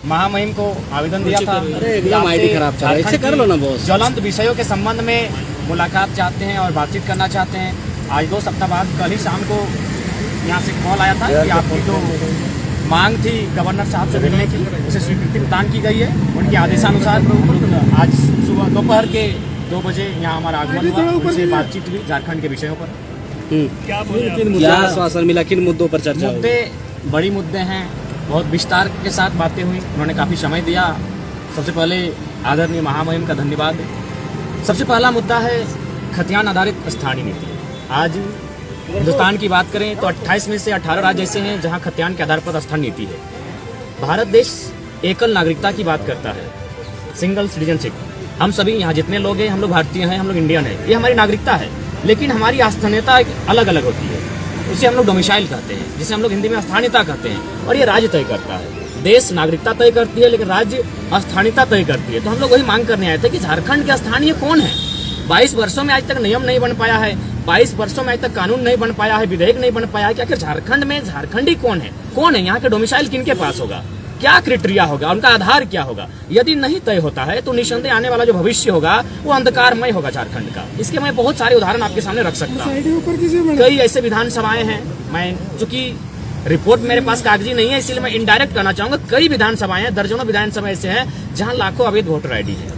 महामहिम को आवेदन दिया था। एकदम आईडी खराब था, ऐसे कर लो ना बॉस। ज्वलंत विषयों के संबंध में मुलाकात चाहते हैं और बातचीत करना चाहते हैं। आज 2 सप्ताह बाद कल ही शाम को यहाँ से कॉल आया था कि आपकी जो मांग थी गवर्नर साहब से मिलने की, उसे स्वीकृति प्रदान की गई है। उनके आदेशानुसार आज सुबह दोपहर के 2 बजे यहाँ हमारा आगमन हुआ, उनसे बातचीत हुई झारखंड के विषयों पर। क्या आश्वासन मिला, किन मुद्दों पर चर्चा? मुद्दे बड़ी मुद्दे हैं, बहुत विस्तार के साथ बातें हुई, उन्होंने काफ़ी समय दिया। सबसे पहले आदरणीय महामहिम का धन्यवाद। सबसे पहला मुद्दा है खतियान आधारित स्थानीय नीति। आज हिंदुस्तान की बात करें तो 28 में से 18 राज्य ऐसे हैं जहां खतियान के आधार पर स्थानीय नीति है। भारत देश एकल नागरिकता की बात करता है, सिंगल सिटीजनशिप। हम सभी यहाँ जितने लोग हैं, हम लोग भारतीय हैं, हम लोग इंडियन हैं, ये हमारी नागरिकता है। लेकिन हमारी स्थानीयता अलग अलग होती है, उसे हम लोग डोमिसाइल कहते हैं, जिसे हम लोग हिंदी में स्थानीयता कहते हैं। और ये राज्य तय करता है। देश नागरिकता तय करती है, लेकिन राज्य स्थानीयता तय करती है। तो हम लोग वही मांग करने आए थे कि झारखंड के स्थानीय कौन है। 22 वर्षों में आज तक नियम नहीं बन पाया है, 22 वर्षों में आज तक कानून नहीं बन पाया है, विधेयक नहीं बन पाया है कि आखिर झारखंड में झारखंडी कौन है, यहाँ के डोमिसाइल किनके पास होगा, क्या क्राइटेरिया होगा, उनका आधार क्या होगा। यदि नहीं तय होता है तो निस्संदेह आने वाला जो भविष्य होगा वो अंधकारमय होगा झारखंड का। इसके मैं बहुत सारे उदाहरण आपके सामने रख सकता हूँ। कई ऐसे विधानसभाएं हैं, मैं चूंकि रिपोर्ट मेरे पास कागजी नहीं है इसलिए मैं इनडायरेक्ट कहना चाहूंगा, कई विधानसभाएं हैं, दर्जनों विधानसभा ऐसे हैं जहां लाखों अवैध वोटर आईडी है।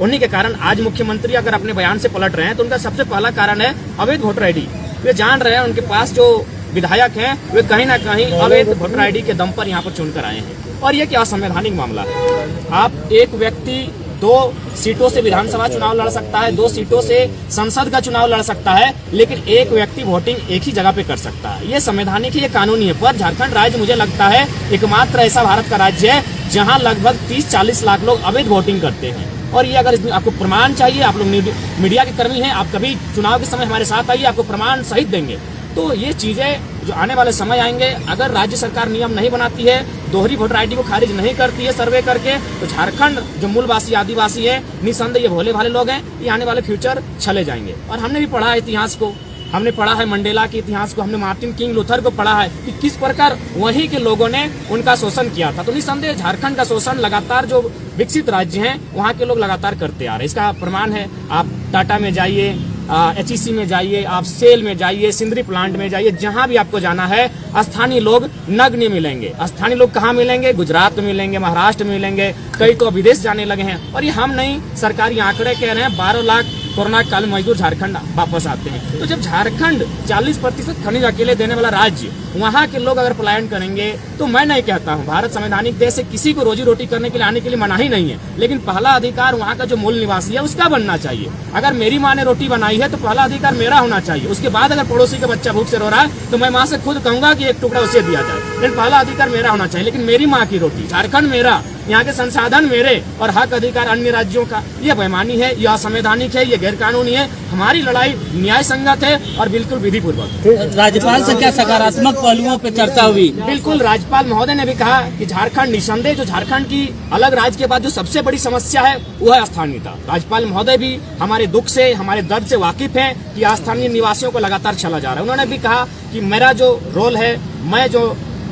उन्हीं के कारण आज मुख्यमंत्री अगर अपने बयान से पलट रहे हैं तो उनका सबसे पहला कारण है अवैध वोटर आईडी। वे जान रहे हैं उनके पास जो विधायक हैं वे कहीं ना कहीं अवैध वोटर आईडी के दम पर यहाँ पर चुनकर आए हैं। और ये क्या असंवैधानिक मामला है। आप एक व्यक्ति 2 सीटों से विधानसभा चुनाव लड़ सकता है, 2 सीटों से संसद का चुनाव लड़ सकता है, लेकिन एक व्यक्ति वोटिंग एक ही जगह पे कर सकता है। ये संवैधानिक है, ये कानूनी है। पर झारखंड राज्य मुझे लगता है एकमात्र ऐसा भारत का राज्य है जहाँ लगभग 30-40 लाख लोग अवैध वोटिंग करते हैं। और ये अगर आपको प्रमाण चाहिए, आप लोग मीडिया के कर्मी हैं, आप कभी चुनाव के समय हमारे साथ आइए, आपको प्रमाण सहित देंगे। तो ये चीजें जो आने वाले समय आएंगे, अगर राज्य सरकार नियम नहीं बनाती है, दोहरी वोटर आईडी को खारिज नहीं करती है सर्वे करके, तो झारखंड जो मूलवासी आदिवासी है, निसंदेह ये भोले भाले लोग हैं, ये आने वाले फ्यूचर चले जाएंगे। और हमने भी पढ़ा है इतिहास को, हमने पढ़ा है मंडेला के इतिहास को, हमने मार्टिन किंग लूथर को पढ़ा है कि किस प्रकार वहीं के लोगों ने उनका शोषण किया था। तो निसंदेह झारखंड का शोषण लगातार जो विकसित राज्य हैं वहाँ के लोग लगातार करते आ रहे हैं। इसका प्रमाण है, आप टाटा में जाइए, HEC में जाइए, आप सेल में जाइए, सिंदरी प्लांट में जाइए, जहां भी आपको जाना है स्थानीय लोग नग्न मिलेंगे। स्थानीय लोग कहाँ मिलेंगे? गुजरात में मिलेंगे, महाराष्ट्र में मिलेंगे, कई तो विदेश जाने लगे हैं। और ये हम नहीं, सरकारी आंकड़े कह रहे हैं 12 लाख कोरोना काल मजदूर झारखंड वापस आते हैं। तो जब झारखंड 40% खनिज अकेले देने वाला राज्य, वहाँ के लोग अगर पलायन करेंगे, तो मैं नहीं कहता हूँ, भारत संवैधानिक देश से किसी को रोजी रोटी करने के लिए आने के लिए मनाही नहीं है, लेकिन पहला अधिकार वहाँ का जो मूल निवासी है उसका बनना चाहिए। अगर मेरी माँ ने रोटी बनाई है तो पहला अधिकार मेरा होना चाहिए। उसके बाद अगर पड़ोसी का बच्चा भूख से रो रहा है तो मैं माँ से खुद कहूंगा कि एक टुकड़ा उसे दिया जाए, लेकिन पहला अधिकार मेरा होना चाहिए। लेकिन मेरी माँ की रोटी, झारखंड मेरा, यहाँ के संसाधन मेरे और हक अधिकार अन्य राज्यों का, ये बेईमानी है, यह असंवैधानिक है, ये गैर कानूनी है। हमारी लड़ाई न्याय संगत है और बिल्कुल विधि पूर्वक। राज्यपाल से क्या सकारात्मक पहलुओं पे चर्चा हुई? बिल्कुल, राज्यपाल महोदय ने भी कहा कि झारखंड निसंदेह जो झारखंड की अलग राज्य के बाद जो सबसे बड़ी समस्या है वो है स्थानीयता। राज्यपाल महोदय भी हमारे दुख से, हमारे दर्द से वाकिफ है कि स्थानीय निवासियों को लगातार चला जा रहा है। उन्होंने भी कहा कि मेरा जो रोल है,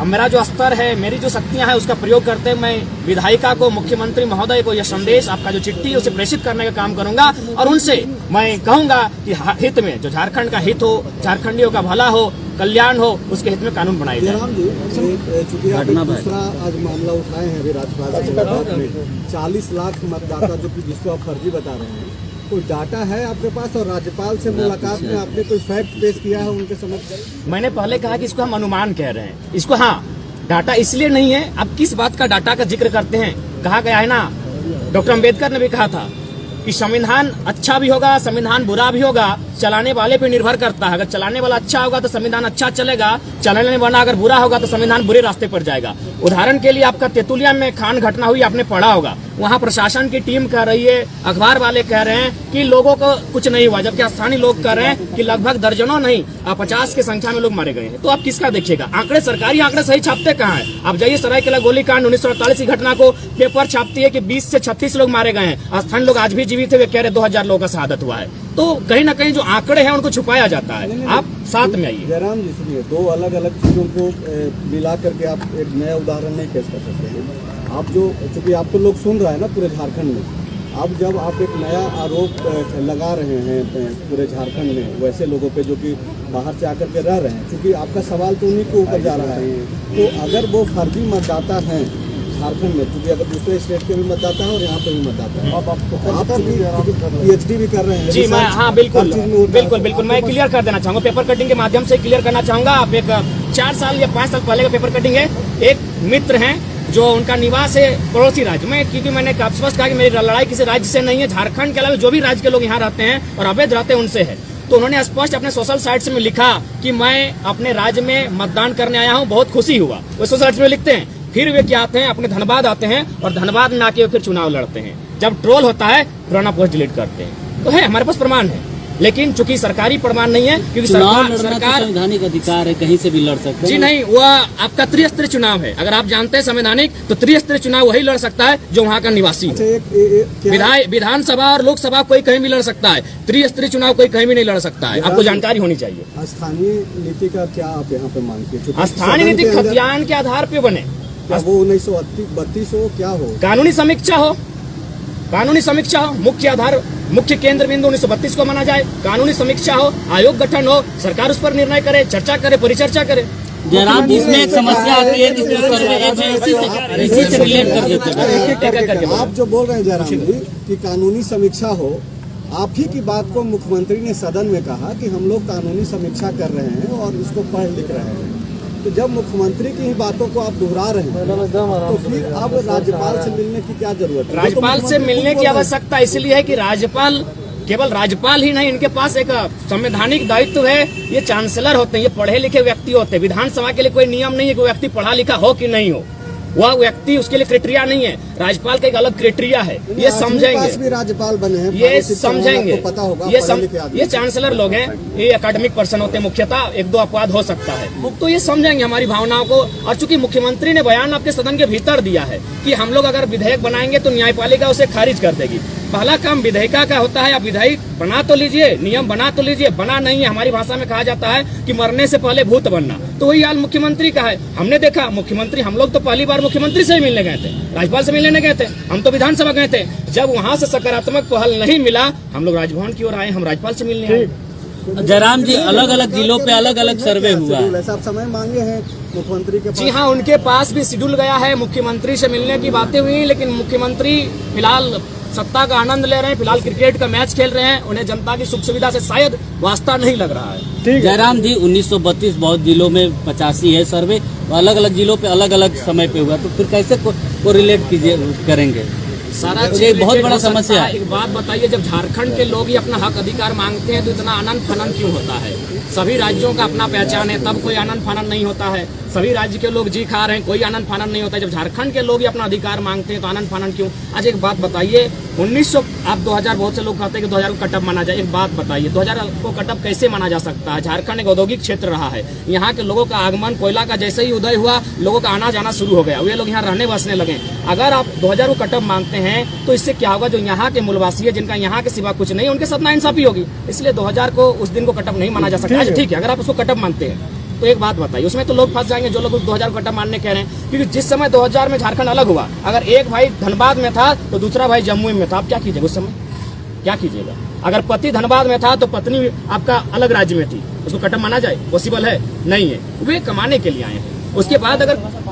मेरा जो स्तर है, मेरी जो शक्तियां हैं उसका प्रयोग करते मैं विधायिका को, मुख्यमंत्री महोदय को यह संदेश, आपका जो चिट्ठी है उसे प्रेषित करने का काम करूंगा। और उनसे मैं कहूंगा कि हित में, जो झारखंड का हित हो, झारखंडियों का भला हो, कल्याण हो, उसके हित में कानून बनाए जाए। चूंकि आप दूसरा आज मामला उठाए हैं अभी राज्यपाल से मुलाकात में, 40 लाख मतदाता जिसको आप फर्जी बता रहे हैं, कोई डाटा है आपके पास? और राज्यपाल से मुलाकात में आपने कोई फैक्ट पेश किया है उनके समक्ष? मैंने पहले कहा कि इसको हम अनुमान कह रहे हैं, इसको हाँ डाटा इसलिए नहीं है। अब किस बात का डाटा का जिक्र करते हैं? कहा गया है ना, डॉक्टर अम्बेडकर ने भी कहा था कि संविधान अच्छा भी होगा, संविधान बुरा भी होगा, चलाने वाले पे निर्भर करता है। अगर चलाने वाला अच्छा होगा तो संविधान अच्छा चलेगा, चलाने वाला अगर बुरा होगा तो संविधान बुरे रास्ते पर जाएगा। उदाहरण के लिए आपका तेतुलिया में खान घटना हुई, आपने पढ़ा होगा, वहाँ प्रशासन की टीम कह रही है, अखबार वाले कह रहे हैं कि लोगों को कुछ नहीं हुआ, जबकि स्थानीय लोग कह रहे हैं कि लगभग दर्जनों नहीं 50 की संख्या में लोग मारे गए हैं। तो आप किसका देखिएगा? आंकड़े, सरकारी आंकड़े सही छापते कहाँ है? आप जाइए सरायकेला गोलीकांड 1948 की घटना को, पेपर छापती है कि 20 से 36 लोग मारे गए हैं, स्थानीय लोग आज भी जीवित है, वे कह रहे 2000 लोगों का शहादत हुआ है। तो कहीं ना कहीं जो आंकड़े हैं उनको छुपाया जाता है। आप साथ में आइए। जयराम जी, सुनिए, 2 अलग अलग चीजों को मिला करके आप एक नया उदाहरण नहीं पेश कर सकते हैं। आप जो, चूंकि आप तो लोग सुन रहे हैं ना पूरे झारखंड में, अब जब आप एक नया आरोप लगा रहे हैं पूरे झारखंड में वैसे लोगों पे जो कि बाहर से आकर के रह रहे हैं, क्योंकि आपका सवाल तो उन्हीं के ऊपर जा रहा है, तो अगर वो फर्जी मतदाता हैं झारखंड में, क्योंकि अगर दूसरे स्टेट के भी मतदाता है और यहाँ पे भी मतदाता है, आप PhD भी कर रहे हैं। जी मैं, हाँ बिल्कुल बिल्कुल बिल्कुल, मैं क्लियर कर देना चाहूँगा, पेपर कटिंग के माध्यम से क्लियर करना चाहूँगा। आप एक 4 साल या 5 साल पहले का पेपर कटिंग है। एक मित्र हैं जो उनका निवास है पड़ोसी राज्य में, क्योंकि मैंने स्पष्ट कहा कि मेरी लड़ाई किसी राज्य से नहीं है, झारखंड के अलावा जो भी राज्य के लोग यहाँ रहते हैं और अवैध रहते हैं उनसे है। तो उन्होंने स्पष्ट अपने सोशल साइट्स में लिखा कि मैं अपने राज्य में मतदान करने आया हूँ, बहुत खुशी हुआ। वो सोशल साइट्स में लिखते हैं, फिर वे क्या आते हैं, अपने धनबाद आते हैं और धनबाद में आके फिर चुनाव लड़ते हैं। जब ट्रोल होता है पुराना पोस्ट डिलीट करते हैं। तो है, हमारे पास प्रमाण है, लेकिन चूंकि सरकारी प्रमाण नहीं है, क्योंकि सरकार संवैधानिक अधिकार है, कहीं से भी लड़ सकते हैं। जी नहीं, वह आपका त्रिस्तरीय चुनाव है। अगर आप जानते हैं संवैधानिक, तो त्रिस्तरीय चुनाव वही लड़ सकता है जो वहाँ का निवासी है। विधानसभा और लोकसभा कोई कहीं भी लड़ सकता है, त्रिस्तरीय चुनाव कोई कहीं भी नहीं लड़ सकता है। आपको जानकारी होनी चाहिए। स्थानीय नीति का क्या आप यहाँ पे मानते हैं? स्थानीय नीति खतियान के आधार पे बने, वो 1932 हो, क्या हो? कानूनी समीक्षा हो, कानूनी समीक्षा हो, मुख्य आधार, मुख्य केंद्र बिंदु 1932 को माना जाए, कानूनी समीक्षा हो, आयोग गठन हो, सरकार उस पर निर्णय करे, चर्चा करे, परिचर्चा करे। जयराम, इसमें एक समस्या आती है, इसी से रिलेट कर देते हैं। आप जो बोल रहे हैं जयराम जी कि कानूनी समीक्षा हो, आप ही की बात को मुख्यमंत्री ने सदन में कहा कि हम लोग कानूनी समीक्षा कर रहे हैं और इसको पढ़ लिख रहे हैं। तो जब मुख्यमंत्री की ही बातों को आप दोहरा रहे हैं, तो फिर अब राज्यपाल से मिलने की क्या जरूरत है? राज्यपाल से मिलने की आवश्यकता इसलिए है कि राज्यपाल, केवल राज्यपाल ही नहीं, इनके पास एक संवैधानिक दायित्व है। ये चांसलर होते हैं, ये पढ़े लिखे व्यक्ति होते हैं। विधानसभा के लिए कोई नियम नहीं है कि व्यक्ति पढ़ा लिखा हो कि नहीं हो, वह व्यक्ति, उसके लिए क्राइटेरिया नहीं है। राज्यपाल का एक अलग क्राइटेरिया है, ये समझेंगे। भी राज्यपाल बने हैं, ये समझेंगे, पता होगा। ये चांसलर लोग हैं, ये एकेडमिक पर्सन होते हैं मुख्यतः, 1-2 अपवाद हो सकता है, तो ये समझेंगे हमारी भावनाओं को। और चूंकि मुख्यमंत्री ने बयान आपके सदन के भीतर दिया है कि हम लोग अगर विधेयक बनाएंगे तो न्यायपालिका उसे खारिज कर देगी। पहला काम विधेयिका का होता है, आप विधेयक बना तो लीजिए, नियम बना तो लीजिए। बना नहीं है, हमारी भाषा में कहा जाता है कि मरने से पहले भूत बनना, तो वही हाल मुख्यमंत्री का है। हमने देखा मुख्यमंत्री, हम लोग तो पहली बार मुख्यमंत्री से ही मिलने गए थे, राज्यपाल से मिलने गए थे, हम तो विधानसभा गए थे। जब वहाँ से सकारात्मक पहल नहीं मिला, हम लोग राजभवन की ओर आए, हम राज्यपाल से मिलने आए। जयराम जी, अलग अलग जिलों पे अलग अलग सर्वे हुआ है। ऐसा आप समय मांगे हैं मुख्यमंत्री के पास? जी हाँ, उनके पास भी शेड्यूल गया है, मुख्यमंत्री से मिलने की बातें हुई, लेकिन मुख्यमंत्री फिलहाल सत्ता का आनंद ले रहे हैं, फिलहाल क्रिकेट का मैच खेल रहे हैं, उन्हें जनता की सुख सुविधा से शायद वास्ता नहीं लग रहा है। जयराम जी, 1932 बहुत जिलों में 85 है सर्वे, अलग अलग जिलों पे अलग अलग समय पे हुआ, तो फिर कैसे को रिलेट कीजिए करेंगे? सारा चीज बहुत बड़ा समस्या है। एक बात बताइए, जब झारखंड के लोग ही अपना हक अधिकार मांगते हैं तो इतना आनंद फनन क्यों होता है? सभी राज्यों का अपना पहचान है, तब कोई आनंद फनन नहीं होता है। सभी राज्य के लोग जी खा रहे हैं, कोई आनंद फानन नहीं होता है। जब झारखंड के लोग ही अपना अधिकार मांगते हैं तो आनंद फानन क्यों? आज एक बात बताइए, 1900, आप 2000, बहुत से लोग कहते हैं कि 2000 को कटअप माना जाए। एक बात बताइए, 2000 को कटअप कैसे माना जा सकता है? झारखंड एक औद्योगिक क्षेत्र रहा है, यहाँ के लोगों का आगमन, कोयला का जैसे ही उदय हुआ, लोगों का आना जाना शुरू हो गया, वे लोग यहाँ रहने बसने लगे। अगर आप 2000 को कटअप मानते हैं तो इससे क्या होगा? जो यहाँ के मूलवासी है, जिनका यहाँ के सिवा कुछ नहीं, उनके साथ नाइंसाफी होगी। इसलिए 2000 को, उस दिन को कटअप नहीं माना जा सकता। ठीक है, अगर आप उसको कटअप मानते हैं तो एक बात बताइए, उसमें तो लोग फंस जाएंगे जो लोग उस 2000 को कटअप मानने कह रहे हैं, क्योंकि जिस समय 2000 में झारखंड अलग हुआ, अगर एक भाई धनबाद में था तो दूसरा भाई जम्मू में था, आप क्या कीजिएगा उस समय? क्या कीजिएगा? अगर पति धनबाद में था तो पत्नी आपका अलग राज्य में थी, उसको कटअप माना जाए? पॉसिबल है? नहीं है। वे कमाने के लिए आए हैं।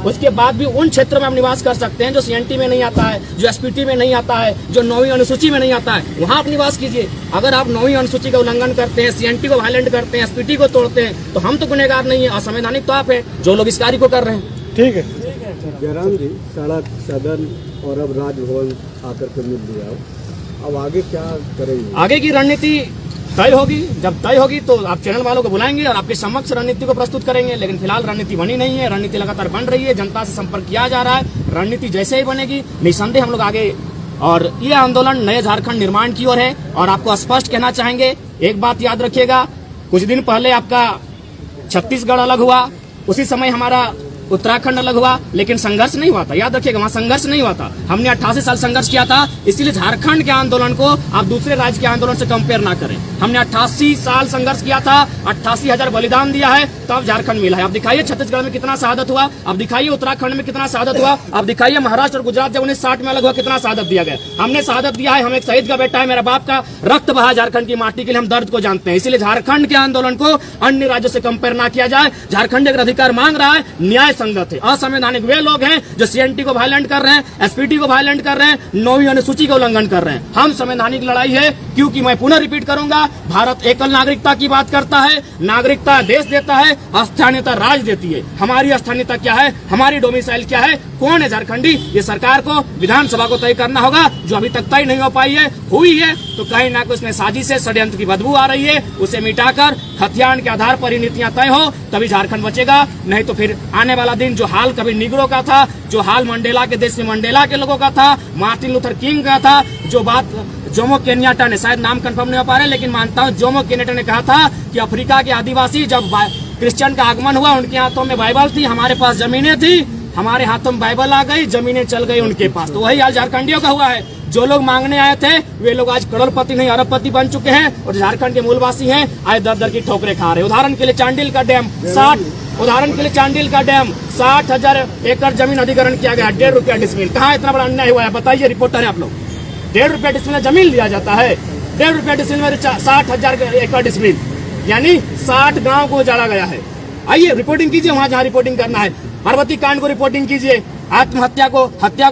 उसके बाद भी उन क्षेत्रों में आप निवास कर सकते हैं जो सीएनटी में नहीं आता है, जो एसपीटी में नहीं आता है, जो 9वीं अनुसूची में नहीं आता है, वहां आप निवास कीजिए। अगर आप 9वीं अनुसूची का उल्लंघन करते हैं, सीएनटी को वायलेंट करते हैं, एसपीटी को तोड़ते हैं, तो हम तो गुनहगार नहीं है, असंवैधानिक तो आप है जो लोग इस कार्य को कर रहे हैं। ठीक है जयराम जी, सड़क, सदन और अब राजभवन आकर के मिल लिया, अब आगे क्या करेंगे? आगे की रणनीति तय होगी। जब तय होगी तो आप चैनल वालों को बुलाएंगे और आपके समक्ष रणनीति को प्रस्तुत करेंगे, लेकिन फिलहाल रणनीति बनी नहीं है। रणनीति लगातार बन रही है, जनता से संपर्क किया जा रहा है। रणनीति जैसे ही बनेगी निसंदेह हम लोग आगे, और ये आंदोलन नए झारखंड निर्माण की ओर है। और आपको स्पष्ट कहना चाहेंगे, एक बात याद रखिएगा, कुछ दिन पहले आपका छत्तीसगढ़ अलग हुआ, उसी समय हमारा उत्तराखंड अलग हुआ, लेकिन संघर्ष नहीं हुआ था। याद रखिएगा, वहाँ संघर्ष नहीं हुआ था। हमने 88 साल संघर्ष किया था, इसीलिए झारखंड के आंदोलन को आप दूसरे राज्य के आंदोलन से कंपेयर ना करें। हमने 88 साल संघर्ष किया था, 88,000 बलिदान दिया है, तब झारखंड मिला है। अब दिखाइए छत्तीसगढ़ में कितना शहादत हुआ, अब दिखाइए उत्तराखंड में कितना शहादत हुआ, अब दिखाइए महाराष्ट्र और गुजरात जब 1960 में अलग हुआ कितना शहादत दिया गया। हमने शहादत दिया है, हम एक शहीद का बेटा है, मेरा बाप का रक्त बहा झारखंड की माटी के लिए, हम दर्द को जानते हैं। इसलिए झारखंड के आंदोलन को अन्य राज्यों से कंपेयर ना किया जाए। झारखंड एक अधिकार मांग रहा है, न्याय संगत है। असंवैधानिक वे लोग हैं जो सीएनटी को वायलेंट कर रहे हैं, एसपीटी को वायलेंट कर रहे हैं, 9वीं अनुसूची का उल्लंघन कर रहे हैं। हम संवैधानिक लड़ाई है, क्योंकि मैं पुनः रिपीट करूंगा, भारत एकल नागरिकता की बात करता है। नागरिकता देश देता है, स्थानीयता राज देती है। हमारी स्थानीयता क्या है, हमारी डोमिसाइल क्या है, कौन है झारखंडी, ये सरकार को विधानसभा को तय करना होगा, जो अभी तक तय नहीं हो पाई है। हुई है तो कहीं ना कहीं उसमें साजिश से षड्यंत्र की बदबू आ रही है, उसे मिटाकर खतियान के आधार पर ही नीतियां तय हो, तभी झारखंड बचेगा। नहीं तो फिर आने वाला दिन जो हाल कभी निग्रो का था, जो हाल मंडेला के देश में मंडेला के लोगों का था, मार्टिन लूथर किंग का था, जो बात जोमो केन्याटा ने, शायद नाम कंफर्म नहीं हो पा रहे, लेकिन मानता हूं जोमो केन्याटा ने कहा था कि अफ्रीका के आदिवासी जब क्रिश्चियन का आगमन हुआ, उनके हाथों में बाइबल थी, हमारे पास जमीनें थी, हमारे हाथों में बाइबल आ गई, जमीनें चल गई उनके पास। तो वही हाल झारखंडियों का हुआ है। जो लोग मांगने आए थे वे लोग आज करोड़पति नहीं अरबपति बन चुके हैं, और झारखंड के मूलवासी हैं आज दर दर की ठोकरें खा रहे हैं। उदाहरण के लिए चांडिल का डैम 60,000 एकड़ जमीन अधिग्रहण किया गया, 1.5 रुपया डिसमिल। कहाँ इतना बड़ा अन्याय हुआ है बताइए, रिपोर्टर है आप लोग। 1.5 रुपया डिसमिल जमीन लिया जाता है, 1.5 रुपया डिसमिल में 60,000 एकड़ डिसमिल, यानी 60 गाँव को उजाड़ा गया है। आइए रिपोर्टिंग कीजिए, वहाँ जहाँ रिपोर्टिंग करना है। पार्वती कांड को रिपोर्टिंग कीजिए। हत्या को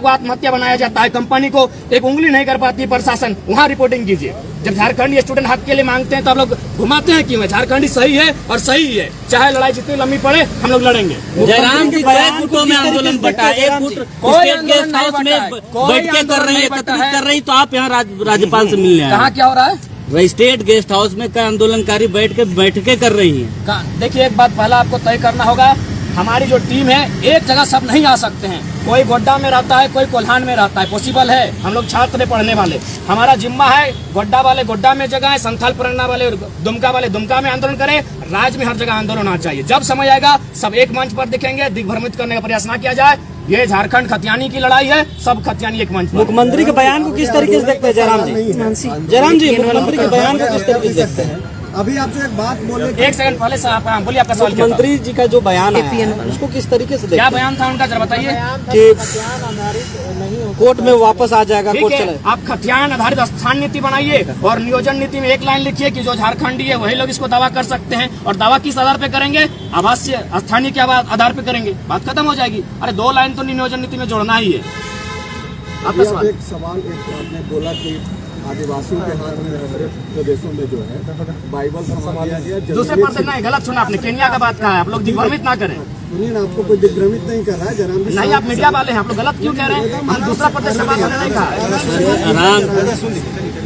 आत्महत्या बनाया जाता है, कंपनी को एक उंगली नहीं कर पाती प्रशासन, वहाँ रिपोर्टिंग कीजिए। जब झारखंडी स्टूडेंट हक के लिए मांगते हैं तो आप लोग घुमाते हैं क्यों है? झारखंडी सही है और सही है, चाहे लड़ाई जितनी लंबी पड़े हम लोग लड़ेंगे। जयराम जी फुटों में आंदोलन बटा, एक फुट स्टेट गेस्ट हाउस में बैठ के कर रही है, एकत्रित कर रही, तो आप यहाँ राज्यपाल से मिलने आए। कहाँ क्या हो रहा है? स्टेट गेस्ट हाउस में कई आंदोलनकारी बैठकें कर रही हैं। देखिए, एक बात पहला आपको तय करना होगा, हमारी जो टीम है एक जगह सब नहीं आ सकते हैं। कोई गोड्डा में रहता है, कोई कोल्हान में रहता है, पॉसिबल है। हम लोग छात्र हैं, पढ़ने वाले, हमारा जिम्मा है गोड्डा वाले गोड्डा में जगह है, संथाल परगना वाले दुमका वाले दुमका में आंदोलन करें। राज्य में हर जगह आंदोलन होना चाहिए। जब समय आएगा सब एक मंच पर दिखेंगे, दिग्भ्रमित करने का प्रयास ना किया जाए। ये झारखंड खतियानी की लड़ाई है, सब खतियानी एक मंच पर। मुख्यमंत्री के बयान को किस तरीके से देखते हैं जयराम जी? जयराम जी, मुख्यमंत्री के बयान को किस तरीके से देखते हैं? अभी आपसे एक बात बोले, एक सेकंड पहले साहब बोलिए, आपका सवाल क्या था? मुख्यमंत्री जी का जो बयान है उसको किस तरीके से देखते क्या हैं? बयान था उनका, जरा बताइए। कि कोर्ट में वापस आ जाएगा, ठीक कोर्ट है, चले। आप खतियान आधारित स्थान नीति बनाइए और नियोजन नीति में एक लाइन लिखिए कि जो झारखंडी है वही लोग इसको दावा कर सकते हैं। और दावा किस आधार पे करेंगे? आवासीय स्थानीय के आधार पे करेंगे, बात खत्म हो जाएगी। अरे 2 लाइन तो नियोजन नीति में जोड़ना ही है। आपका सवाल? एक सवाल आपने बोला कि आदिवासियों के हाथ में दूसरे प्रदेशों में जो है बाइबल थमा दिया गया। दूसरे पर नहीं, गलत सुना आपने, केन्या का बात कहा है। आप लोग दिग्भ्रमित ना करें। सुनिए ना, आपको कोई दिग्भ्रमित नहीं कर रहा है जयराम जी। नहीं, आप मीडिया वाले हैं, आप लोग गलत क्यों कह रहे हैं? हम दूसरा प्रदेश का बात हमने नहीं कहा।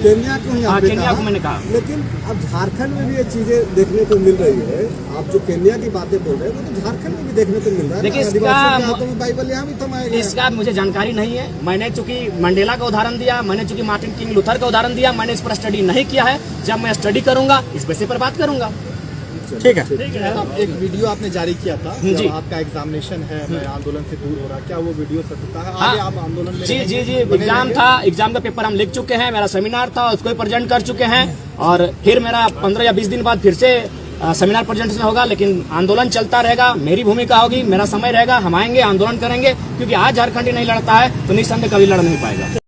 केन्या को ही आपने केन्या को मैंने कहा, लेकिन अब झारखंड में भी ये चीजें देखने को मिल रही है। आप जो केन्या की बातें बोल रहे हैं वो तो झारखंड में भी देखने को मिल रहा है। देखिए, आदिवासियों के हाथों में बाइबल यहाँ भी थमाया गया। इसका मुझे जानकारी नहीं है। मैंने चूंकि मंडेला का उदाहरण दिया, मैंने चूंकि मार्टिन किंग लूथर का उदाहरण दिया, मैंने इस पर स्टडी नहीं किया है। जब मैं स्टडी करूंगा इस विषय पर बात करूंगा। ठीक है। एक वीडियो आपने जारी किया था, जी। जब आपका एग्जामिनेशन है, मैं आंदोलन से दूर हो रहा, क्या वो वीडियो सत्यता है? आगे आप आंदोलन में जी एग्जाम था, एग्जाम का पेपर हम लिख चुके हैं, मेरा सेमिनार था उसको प्रेजेंट कर चुके हैं, और फिर मेरा 15 या 20 दिन बाद फिर से सेमिनार प्रेजेंटेशन होगा। लेकिन आंदोलन चलता रहेगा, मेरी भूमिका होगी, मेरा समय रहेगा, हम आएंगे, आंदोलन करेंगे, क्योंकि आज झारखंडी नहीं लड़ता है तो निस्संदेह कभी लड़ नहीं पाएगा।